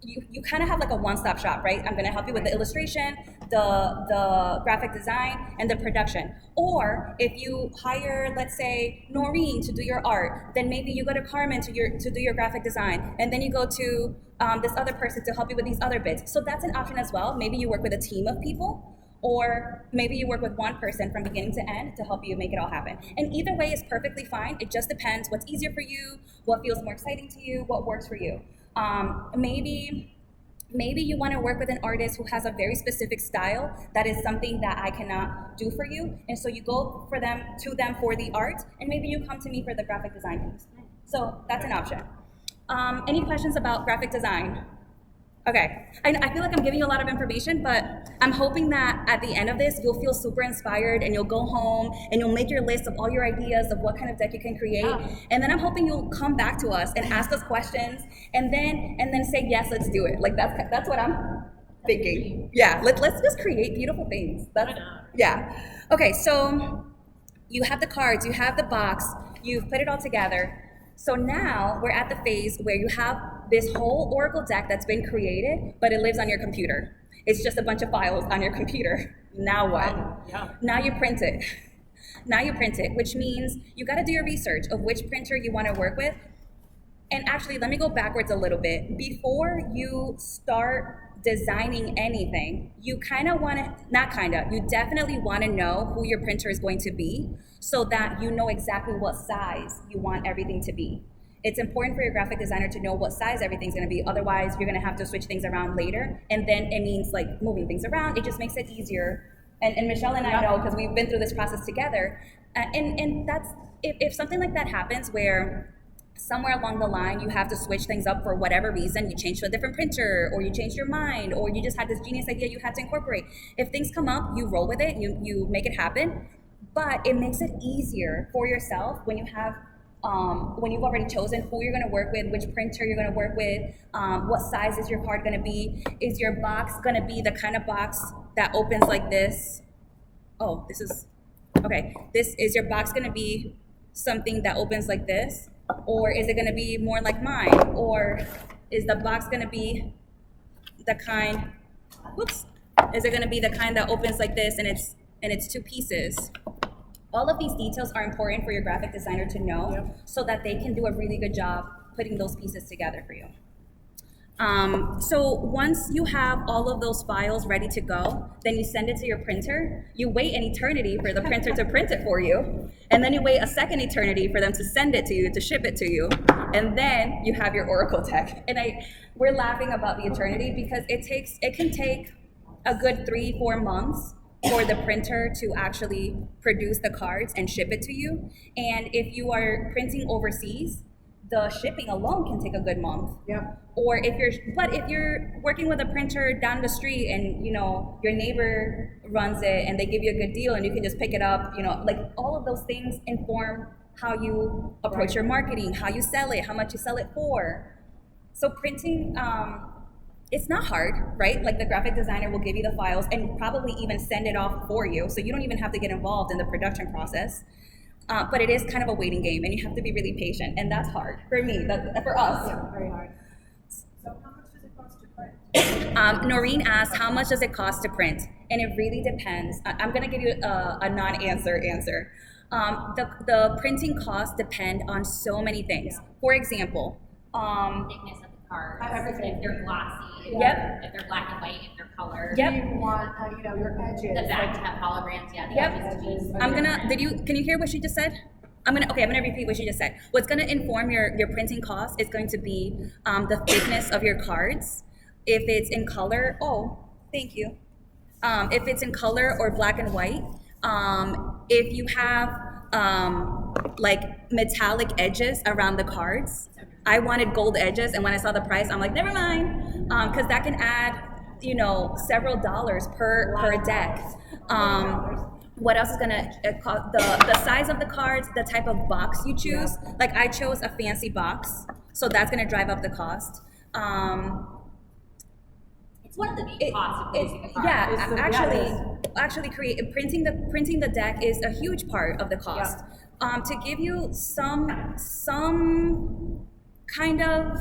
you kind of have like a one-stop shop, right? I'm gonna help you with the illustration, the graphic design, and the production. Or if you hire, let's say, Noreen to do your art, then maybe you go to Carmen to do your graphic design, and then you go to this other person to help you with these other bits. So that's an option as well. Maybe you work with a team of people, or maybe you work with one person from beginning to end to help you make it all happen. And either way is perfectly fine. It just depends what's easier for you, what feels more exciting to you, what works for you. Maybe you want to work with an artist who has a very specific style that is something that I cannot do for you, and so you go to them for the art, and maybe you come to me for the graphic design piece. So that's an option. Any questions about graphic design? Okay, I feel like I'm giving you a lot of information, but I'm hoping that at the end of this, you'll feel super inspired and you'll go home and you'll make your list of all your ideas of what kind of deck you can create. And then I'm hoping you'll come back to us and ask us questions and then say, yes, let's do it. Like that's what I'm thinking. Yeah, let's just create beautiful things. Yeah. Okay, so you have the cards, you have the box, you've put it all together. So now we're at the phase where you have this whole Oracle deck that's been created, but it lives on your computer. It's just a bunch of files on your computer. Now what? Yeah. Now you print it. Now you print it, which means you got to do your research of which printer you want to work with. And actually, let me go backwards a little bit. Before you start designing anything, you you definitely want to know who your printer is going to be so that you know exactly what size you want everything to be. It's important for your graphic designer to know what size everything's going to be. Otherwise, you're going to have to switch things around later. And then it means like moving things around. It just makes it easier. And Michelle and I know because we've been through this process together. And that's, if something like that happens where somewhere along the line you have to switch things up for whatever reason, you change to a different printer, or you change your mind, or you just had this genius idea you had to incorporate. If things come up, you roll with it, you make it happen. But it makes it easier for yourself when you have when you've already chosen who you're going to work with, which printer you're going to work with, what size is your card going to be, is your box going to be the kind of box that opens like this? Oh, this is okay. Is your box going to be something that opens like this? Or is it going to be more like mine? Or is the box going to be the kind, is it going to be the kind that opens like this and it's two pieces? All of these details are important for your graphic designer to know so that they can do a really good job putting those pieces together for you. So once you have all of those files ready to go, then you send it to your printer. You wait an eternity for the printer to print it for you. And then you wait a second eternity for them to send it to you, to ship it to you. And then you have your Oracle deck. And we're laughing about the eternity because it can take a good 3-4 months for the printer to actually produce the cards and ship it to you. And if you are printing overseas, the shipping alone can take a good month. Yep. Or if you're working with a printer down the street and your neighbor runs it and they give you a good deal and you can just pick it up, like all of those things inform how you approach your marketing, how you sell it, how much you sell it for. So printing, it's not hard, right? Like the graphic designer will give you the files and probably even send it off for you. So you don't even have to get involved in the production process. But it is kind of a waiting game and you have to be really patient. And that's hard for me, for us. Yeah, very hard. So how much does it cost to print? Noreen asked, how much does it cost to print? And it really depends. I'm gonna give you a non-answer answer. The printing costs depend on so many things. For example, thickness of the cards, Everything. if they're glossy, Yep. if they're black and white, if they're colored. Yep. You want, your edges. The back to have holograms, yeah, the Yep. edges to be. can you hear what she just said? I'm gonna repeat what she just said. What's gonna inform your printing cost is going to be the thickness of your cards. If it's in color, thank you. If it's in color or black and white, if you have like metallic edges around the cards. I wanted gold edges, and when I saw the price, I'm like, never mind, because that can add, several dollars per deck. What else is gonna cost? The size of the cards, the type of box you choose. Like I chose a fancy box, so that's gonna drive up the cost. It's one of the big costs of producing a card. Actually, printing the deck is a huge part of the cost. To give you some kind of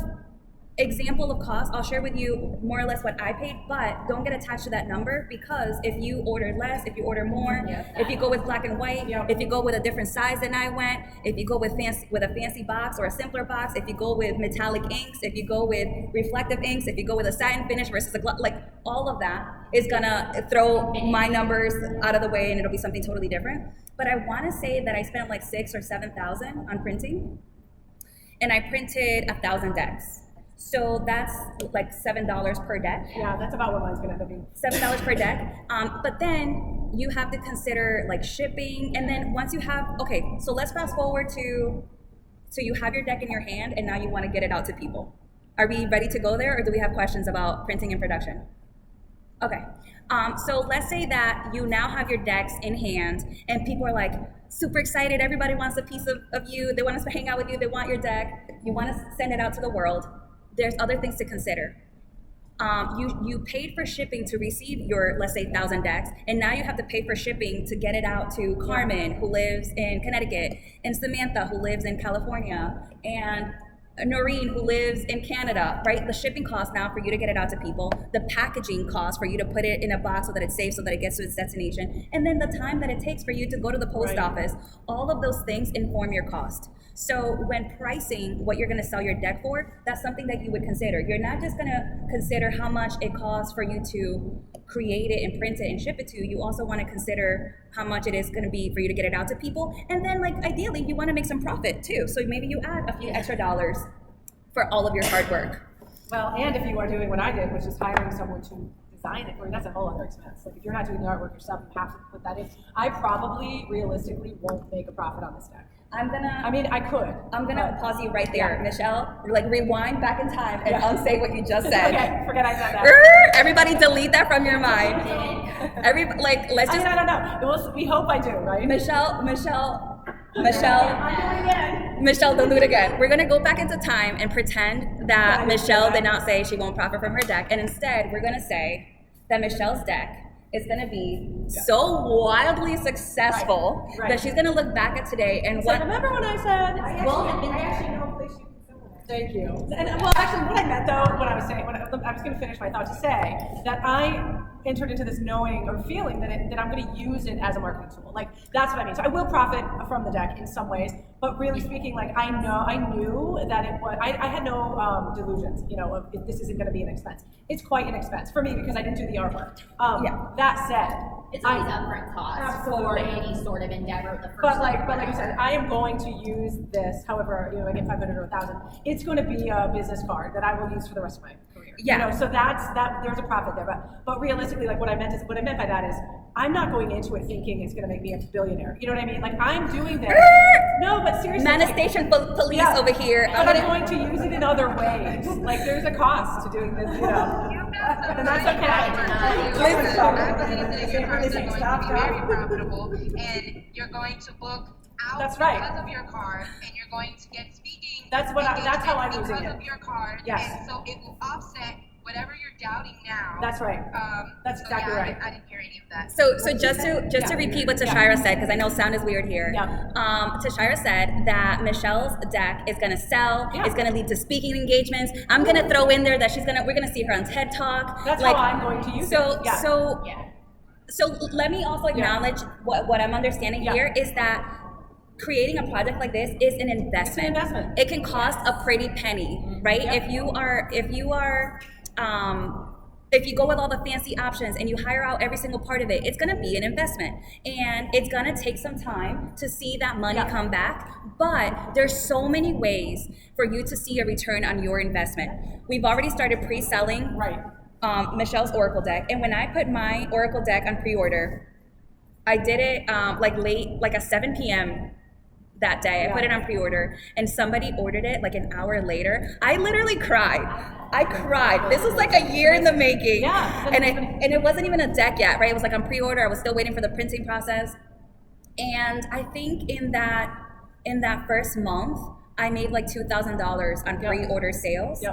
example of cost, I'll share with you more or less what I paid, but don't get attached to that number because if you order less, if you order more, if you go with black and white, if you go with a different size than I went, if you go with a fancy box or a simpler box, if you go with metallic inks, if you go with reflective inks, if you go with a satin finish versus a gloss, like all of that is gonna throw my numbers out of the way and it'll be something totally different. But I wanna say that I spent like $6,000 or $7,000 on printing. And I printed 1,000 decks. So that's like $7 per deck. Yeah, that's about what mine's gonna end up being. $7 per deck. But then you have to consider like shipping. And then once you have, so let's fast forward to you have your deck in your hand and now you wanna get it out to people. Are we ready to go there or do we have questions about printing and production? Okay, so let's say that you now have your decks in hand and people are like super excited, everybody wants a piece of you, they want us to hang out with you, they want your deck, you want to send it out to the world. There's other things to consider. You paid for shipping to receive your, let's say, 1,000 decks, and now you have to pay for shipping to get it out to Carmen, who lives in Connecticut, and Samantha, who lives in California, and Noreen, who lives in Canada, right? The shipping cost now for you to get it out to people, the packaging cost for you to put it in a box so that it's safe, so that it gets to its destination, and then the time that it takes for you to go to the post office. All of those things inform your cost. So when pricing what you're going to sell your deck for, that's something that you would consider. You're not just going to consider how much it costs for you to create it and print it and ship it to you. You also want to consider how much it is going to be for you to get it out to people. And then, like, ideally, you want to make some profit too. So maybe you add a few extra dollars for all of your hard work. Well, and if you are doing what I did, which is hiring someone to design it for you, that's a whole other expense. Like if you're not doing the artwork yourself, you have to put that in. I probably, realistically, won't make a profit on this deck. I could. I'm gonna pause you right there, Michelle. Like rewind back in time and unsay what you just said. Okay, forget I said that. Everybody, delete that from your mind. Let's just. I don't know. We hope I do, right? Michelle, don't do it again. We're gonna go back into time and pretend that Michelle did not say she won't profit from her deck, and instead we're gonna say that Michelle's deck is going to be so wildly successful that she's going to look back at today and remember when I said, I actually know a place you can film it. Thank you. And well, actually, what I meant though, what I was saying, I was going to finish my thought to say that I entered into this knowing or feeling that I'm going to use it as a marketing tool. Like that's what I mean. So I will profit from the deck in some ways, but really speaking, like I knew that it was. I had no delusions. Of this isn't going to be an expense. It's quite an expense for me because I didn't do the artwork. That said, it's always upfront cost for any sort of endeavor. The first but like you said, I am going to use this. However, I get 500 or 1,000. It's going to be a business card that I will use for the rest of my career. So that's that. There's a profit there, but realistically, like what I meant by that is I'm not going into it thinking it's going to make me a billionaire. You know what I mean? Like I'm doing this. No, but seriously, manifestation police over here. But I'm going to use it in other ways. Like there's a cost to doing this. And that's okay. I believe that your cards are going to be very profitable, and you're going to book out because of your card, and you're going to get speaking. That's how I'm using it. Because of your card, and so it will offset whatever you're doubting now. That's right. That's exactly right. I didn't hear any of that. So just to repeat what Tashira said, because I know sound is weird here. Tashira said that Michelle's deck is gonna sell. It's gonna lead to speaking engagements. I'm gonna throw in there that we're gonna see her on TED Talk. That's how I'm going to use it. So let me also acknowledge what I'm understanding here is that creating a project like this is an investment. It's an investment. It can cost a pretty penny, right? If you go with all the fancy options and you hire out every single part of it, it's going to be an investment, and it's going to take some time to see that money come back. But there's so many ways for you to see a return on your investment. We've already started pre-selling Michelle's Oracle deck, and when I put my Oracle deck on pre-order, I did it like at 7 p.m. that day. I put it on pre-order, and somebody ordered it like an hour later. I literally cried. This was like a year in the making. And it wasn't even a deck yet, right? It was like on pre-order. I was still waiting for the printing process. And I think in that first month, I made like $2,000 on pre-order sales.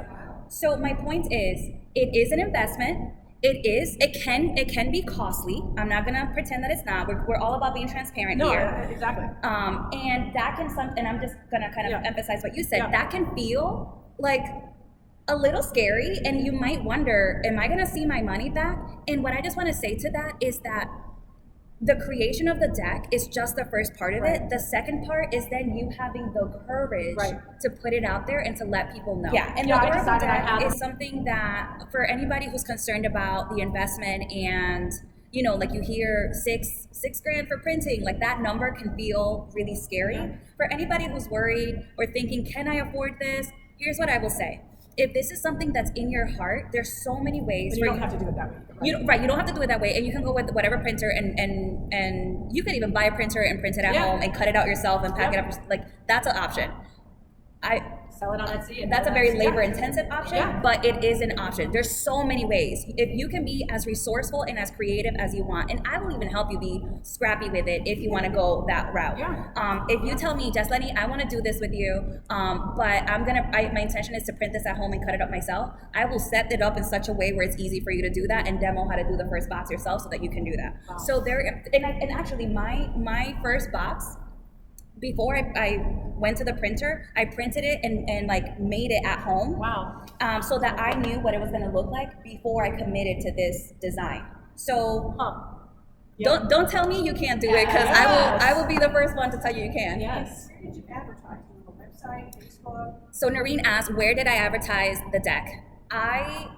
So my point is, it is an investment. It can be costly. I'm not gonna pretend that it's not. We're all about being transparent here. Exactly. And that can and I'm just gonna kind of emphasize what you said. That can feel like a little scary, and you might wonder, am I gonna see my money back? And what I just want to say to that is that the creation of the deck is just the first part of it. The second part is then you having the courage to put it out there and to let people know. And the Oracle deck is something that for anybody who's concerned about the investment, and like you hear $6,000 for printing, like that number can feel really scary. For anybody who's worried or thinking, can I afford this? Here's what I will say. If this is something that's in your heart, there's so many ways. But you don't have to do it that way. You don't have to do it that way, and you can go with whatever printer, and you can even buy a printer and print it at home and cut it out yourself and pack it up. Like that's an option. Sell it on Etsy. That's a very labor-intensive option, but it is an option. There's so many ways. If you can be as resourceful and as creative as you want, and I will even help you be scrappy with it if you want to go that route. If you tell me, Jasleni, I want to do this with you, but my intention is to print this at home and cut it up myself, I will set it up in such a way where it's easy for you to do that and demo how to do the first box yourself so that you can do that. So actually my first box, before I went to the printer, I printed it and like made it at home. Wow. So that I knew what it was gonna look like before I committed to this design. So don't tell me you can't do it, because I will be the first one to tell you can. Yes. Where did you advertise? On the website, Facebook? So Noreen asked, where did I advertise the deck? I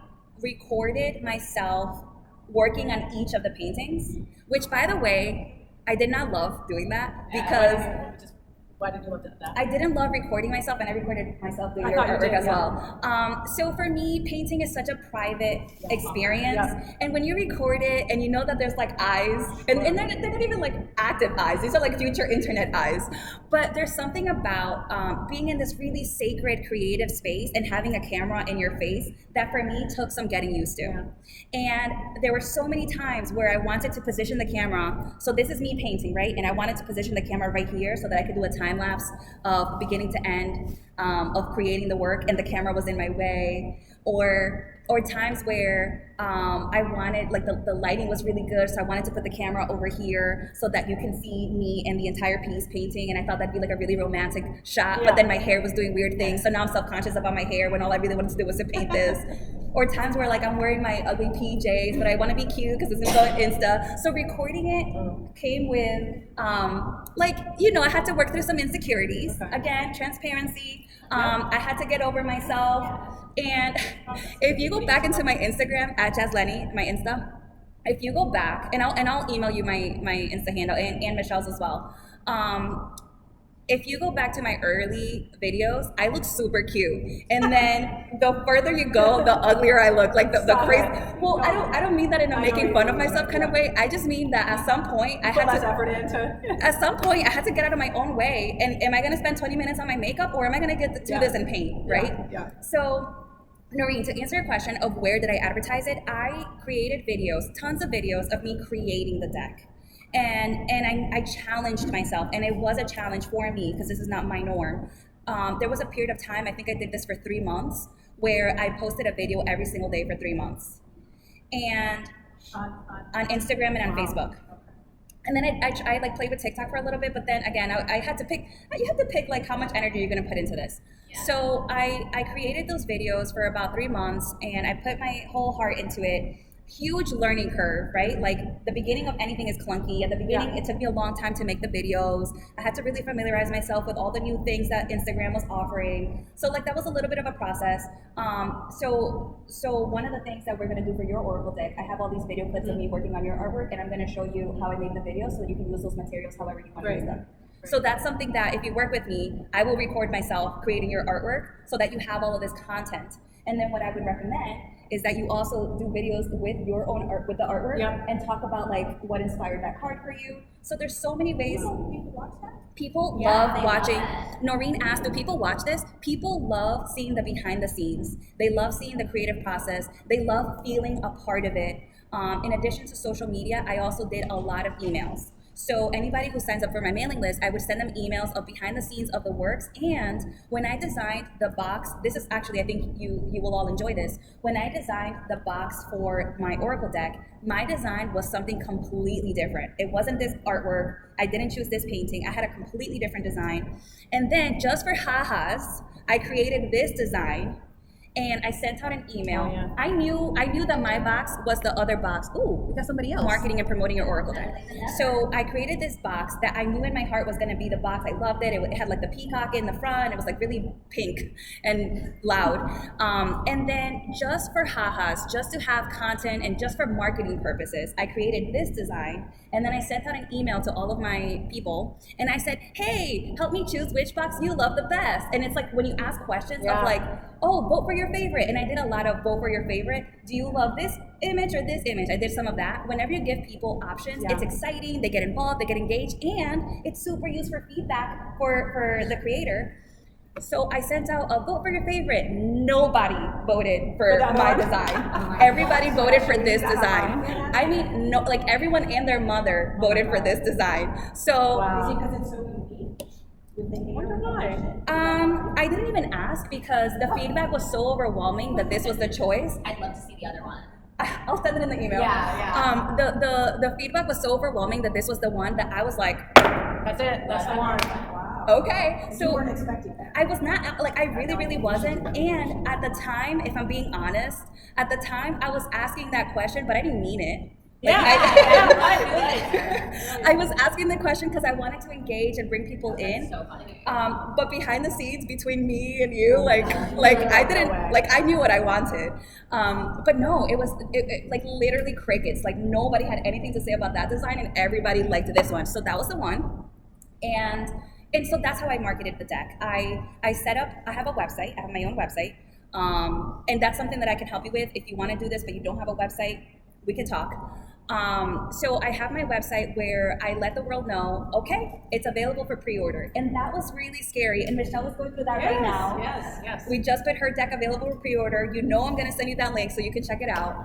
recorded myself working on each of the paintings, which, by the way, I did not love doing that because Why did you look at that? I didn't love recording myself, and I recorded myself doing I your thought you artwork did, as yeah. well. So for me, painting is such a private experience, and when you record it and you know that there's like eyes, and they're not even like active eyes, these are like future internet eyes, but there's something about being in this really sacred creative space and having a camera in your face that for me took some getting used to. And there were so many times where I wanted to position the camera, so this is me painting, right? And I wanted to position the camera right here so that I could do a time lapse of beginning to end of creating the work, and the camera was in my way, or times where I wanted, like the lighting was really good, so I wanted to put the camera over here so that you can see me and the entire piece painting, and I thought that'd be like a really romantic shot, but then my hair was doing weird things, so now I'm self-conscious about my hair when all I really wanted to do was to paint this. Or times where like I'm wearing my ugly PJs, but I want to be cute because this is on Insta. So recording it came with, like, you know, I had to work through some insecurities. Again, transparency. I had to get over myself. And if you go back into my Instagram at Jasleni, my Insta, if you go back, and I'll email you my Insta handle and Michelle's as well. If you go back to my early videos, I look super cute, and then the further you go, the uglier I look. Like the crazy. Well, I don't mean that in a making fun of myself kind of way. I just mean that at some point I had to. effort into. At some point, I had to get out of my own way. And am I going to spend 20 minutes on my makeup, or am I going to get to do this and paint? Right. Yeah. So, Noreen, to answer your question of where did I advertise it, I created videos, tons of videos of me creating the deck. And I challenged myself, and it was a challenge for me because this is not my norm. There was a period of time, I think I did this for 3 months, where I posted a video every single day for 3 months. And on Instagram and on Facebook. And then I like played with TikTok for a little bit, but then again, I had to pick, you have to pick like how much energy you're gonna put into this. So I created those videos for about 3 months, and I put my whole heart into it. Huge learning curve, right? Like the beginning of anything is clunky. At the beginning, it took me a long time to make the videos. I had to really familiarize myself with all the new things that Instagram was offering. So like that was a little bit of a process. So one of the things that we're gonna do for your Oracle deck, I have all these video clips of me working on your artwork, and I'm gonna show you how I made the video so that you can use those materials however you want to use them. So that's something that if you work with me, I will record myself creating your artwork so that you have all of this content. And then what I would recommend is that you also do videos with your own art, with the artwork, and talk about like what inspired that card for you. So there's so many ways. People watch that? People love watching. Noreen asked, do people watch this? People love seeing the behind the scenes. They love seeing the creative process. They love feeling a part of it. In addition to social media, I also did a lot of emails. So anybody who signs up for my mailing list, I would send them emails of behind the scenes of the works. And when I designed the box, this is actually, I think you will all enjoy this. When I designed the box for my Oracle deck, my design was something completely different. It wasn't this artwork. I didn't choose this painting. I had a completely different design. And then just for ha-has, I created this design. And I sent out an email. I knew that my box was the other box. Ooh, we got somebody else. Marketing and promoting your Oracle deck. So I created this box that I knew in my heart was gonna be the box. I loved it. It had like the peacock in the front. It was like really pink and loud. And then just for ha-has, just to have content and just for marketing purposes, I created this design. And then I sent out an email to all of my people. And I said, hey, help me choose which box you love the best. And it's like when you ask questions of like, oh, vote for your favorite. And I did a lot of vote for your favorite. Do you love this image or this image? I did some of that. Whenever you give people options, it's exciting, they get involved, they get engaged, and it's super used for feedback for the creator. So I sent out a vote for your favorite. Nobody voted for my design. Everybody voted for this design. I mean, no, like everyone and their mother voted for this design. So Is it because it's so unique? I didn't even ask because the feedback was so overwhelming that this was the choice. I'd love to see the other one. I'll send it in the email. The feedback was so overwhelming that this was the one that I was like, That's it. That's the one. Wow. Okay, You so weren't expecting that. I was not, like, I really wasn't. And at the time, if I'm being honest, at the time I was asking that question, but I didn't mean it. Like, I was asking the question because I wanted to engage and bring people in. So funny. But behind the scenes, between me and you, like I didn't, like, I knew what I wanted. But no, it was like literally crickets. Like, nobody had anything to say about that design, and everybody liked this one. So that was the one. And so that's how I marketed the deck. I set up, I have a website, I have my own website. And that's something that I can help you with. If you want to do this, but you don't have a website, we can talk. So I have my website where I let the world know, okay, it's available for pre-order. And that was really scary. And Michelle is going through that right now. Yes. We just put her deck available for pre-order. You know I'm going to send you that link so you can check it out.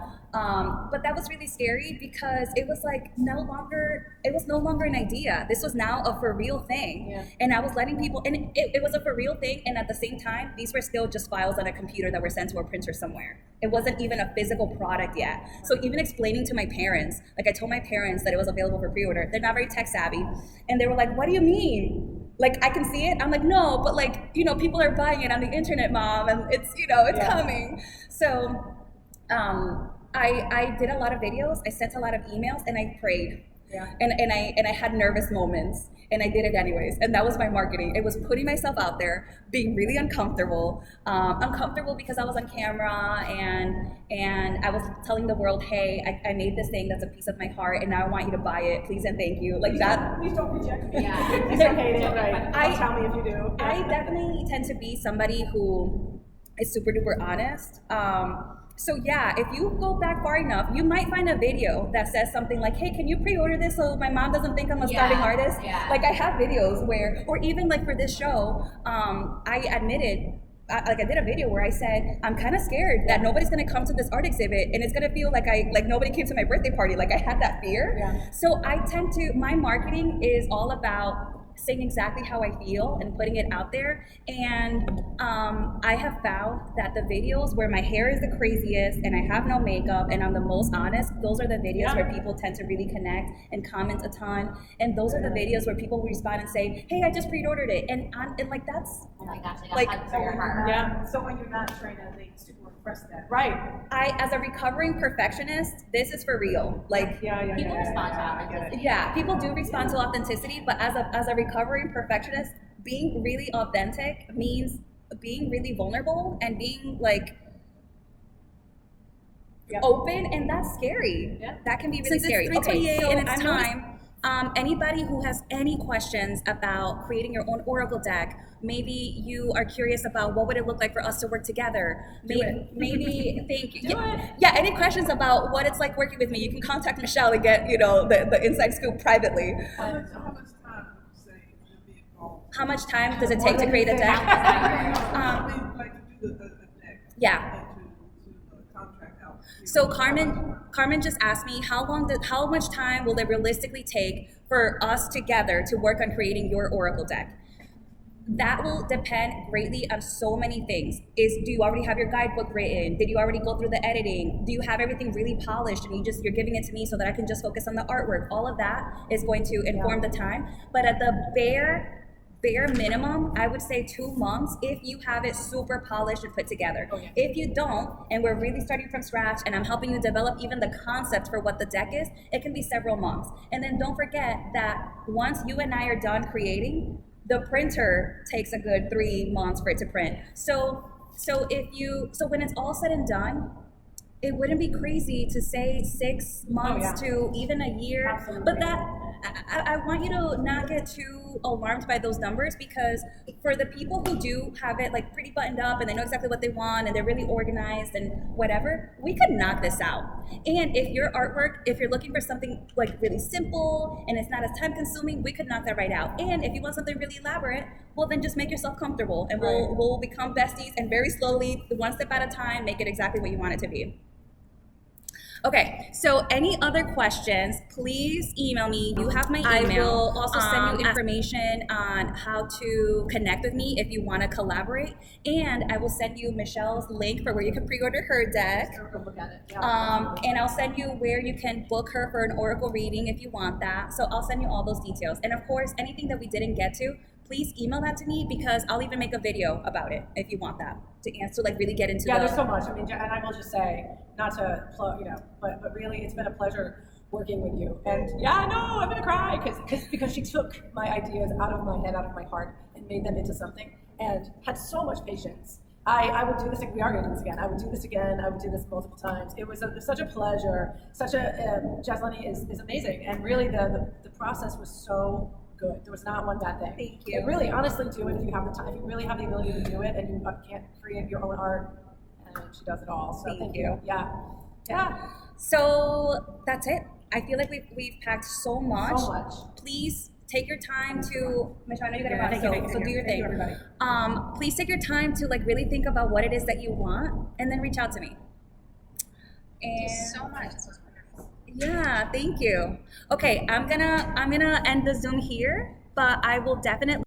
But that was really scary because it was like no longer an idea. This was now a for real thing. Yeah. And I was letting people, and it was a for real thing. And at the same time, these were still just files on a computer that were sent to a printer somewhere. It wasn't even a physical product yet. So even explaining to my parents, like I told my parents that it was available for pre-order, they're not very tech savvy. And they were like, what do you mean? Like, I can see it? I'm like, no, but like, you know, people are buying it on the internet, Mom, and it's, you know, it's coming. So I did a lot of videos, I sent a lot of emails, and I prayed. Yeah. And I had nervous moments, and I did it anyways. And that was my marketing. It was putting myself out there, being really uncomfortable. Uncomfortable because I was on camera, and I was telling the world, hey, I made this thing that's a piece of my heart, and now I want you to buy it, please and thank you. Like that. Please don't reject me. Yeah. Please don't hate it, right? Don't tell me if you do. I definitely tend to be somebody who is super duper honest. So yeah, if you go back far enough, you might find a video that says something like, hey, can you pre-order this so my mom doesn't think I'm a starving artist? Yeah. Like, I have videos where, or even like for this show, I admitted, I did a video where I said, I'm kind of scared that nobody's gonna come to this art exhibit and it's gonna feel like nobody came to my birthday party. Like, I had that fear. Yeah. So I tend to, my marketing is all about saying exactly how I feel and putting it out there. And I have found that the videos where my hair is the craziest and I have no makeup and I'm the most honest, those are the videos where people tend to really connect and comment a ton. And those are the videos where people respond and say, hey, I just pre-ordered it. And like, that's, Oh my gosh, Like, I got hugs for your heart. Yeah. So when you're not trying to like super impress that. Right. as a recovering perfectionist, this is for real. Like, Yeah. People respond to I get it. authenticity. yeah, people do respond to authenticity, but as a recovering perfectionist, being really authentic means being really vulnerable and being like open, and that's scary. Yeah. That can be really Since it's scary. 3:28 so and it's I'm time. anybody who has any questions about creating your own Oracle deck, maybe you are curious about what would it look like for us to work together. Maybe think yeah, any questions about what it's like working with me, you can contact Michelle and get, you know, the inside scoop privately. How much time would you say you'll be involved? How much time does it take to create a deck? I mean, like to do the deck. Yeah. And to contract out. So Carmen just asked me how much time will it realistically take for us together to work on creating your Oracle deck? That will depend greatly on so many things. Do you already have your guidebook written? Did you already go through the editing? Do you have everything really polished and you're giving it to me so that I can just focus on the artwork? All of that is going to inform the time. But at the bare minimum, I would say 2 months if you have it super polished and put together. If you don't, and we're really starting from scratch and I'm helping you develop even the concept for what the deck is, it can be several months. And then don't forget that once you and I are done creating, the printer takes a good 3 months for it to print. So when it's all said and done, it wouldn't be crazy to say 6 months to even a year. Absolutely. But that, I want you to not get too alarmed by those numbers, because for the people who do have it like pretty buttoned up and they know exactly what they want and they're really organized and whatever, we could knock this out. And if your artwork, if you're looking for something like really simple and it's not as time consuming, we could knock that right out. And if you want something really elaborate, well then just make yourself comfortable and we'll become besties, and very slowly, one step at a time, make it exactly what you want it to be. Okay, so any other questions, please email me. You have my email. I will also send you information on how to connect with me if you want to collaborate. And I will send you Michelle's link for where you can pre-order her deck. Look at it. And I'll send you where you can book her for an Oracle reading if you want that. So I'll send you all those details. And of course, anything that we didn't get to, please email that to me, because I'll even make a video about it if you want that to answer, like really get into Yeah, the. there's so much. I mean, and I will just say, not to plug, but really, it's been a pleasure working with you. And yeah, no, I'm gonna cry because she took my ideas out of my head, out of my heart, and made them into something, and had so much patience. I would do this. We are going to do this again. I would do this again. I would do this multiple times. It was such a pleasure. Jasleni is amazing, and really the process was so good. There was not one bad thing. Thank you. And really, honestly, do it if you have the time. If you really have the ability to do it, and you can't create your own art, and she does it all. So thank you. Yeah. So that's it. I feel like we've packed so much. So much. Please take your time to, Michelle, I know you got to run, Thank you. so do your Thank thing. you, everybody. Please take your time to like really think about what it is that you want, and then reach out to me. Thank you And so much. This was wonderful. yeah, thank you. Okay, I'm gonna end the Zoom here, but I will definitely